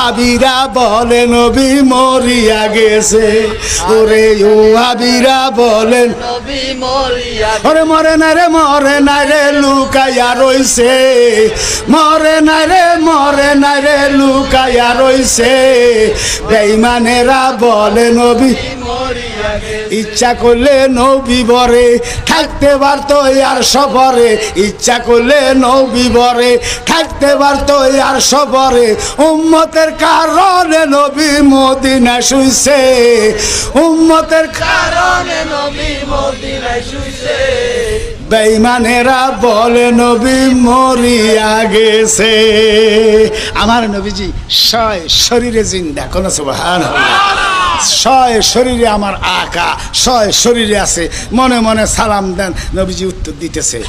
ওয়াহাবিরা বলে নবী মরিয়া গেছে, ওরে ওয়াহাবিরা বলেন নবী মরিয়া ওরে মরে না রে লুকাইয়া রইছে, মরে না রে লুকাইয়া রইছে, বেঈমানেরা বলে নবী মরিয়া গেছে। ইচ্ছা করলে নবী বরে থাকতে পারতো আর সফরে, ইচ্ছা করলে নবী বরে থাকতে পারতো আর সফরে, উম্মতের কারণে নবী মদিনা শুইছে, উম্মতের কারণে নবী মদিনায় শুইছে। বেঈমানেরা বলে নবী মরিয়া গেছে। আমার নবীজি সয় শরীরে জিন্দা, কোন সুবহানাল্লাহ, সয় শরীরে আমার আকা সয় শরীরে আছে, মনে মনে সালাম দেন, নবীজি উত্তর দিতেছে।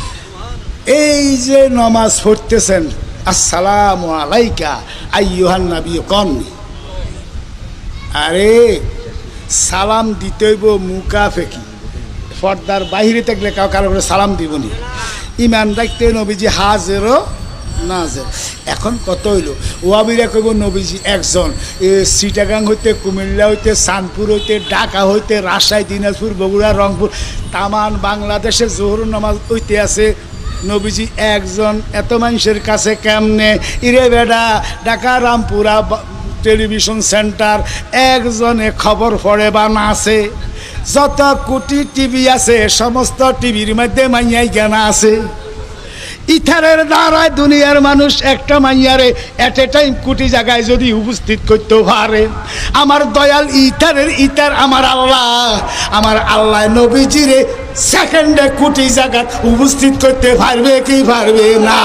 এই যে নামাজ পড়তেছেন, আসসালামু আলাইকা আইয়ুহান নবী কন, আরে সালাম দিতেইব মুকাফেকি, পর্দার বাহিরে থাকলে কারো করে সালাম দিবনি, ইমান রাখতে নবীজি হাজেরও নাজের। এখন কত হইল, ওয়াবিরা কইব নবীজি একজন, চিটাগাং হইতে, কুমিল্লা হইতে, চাঁদপুর হইতে, ঢাকা হইতে, রাজশাহী, দিনাজপুর, বগুড়া, রংপুর, তামান বাংলাদেশে জোহর নামাজ হইতে আছে নবীজি একজন। এত মানুষের কাছে কেমনে ইরে বেডা, ঢাকা রামপুরা টেলিভিশন সেন্টার একজনে খবর পড়ে বা না আছে, যত কোটি টিভি আছে সমস্ত টিভির মধ্যে মাইয়াই জ্ঞানা আছে। ইথারের দ্বারায় দুনিয়ার মানুষ একটা মাইয়ারে এট এ টাইম কোটি জায়গায় যদি উপস্থিত করতে পারে, আমার দয়াল ইথার আমার আল্লাহ নবীজিরে সেকেন্ডে কোটি জায়গা উপস্থিত করতে পারবে কি পারবে না?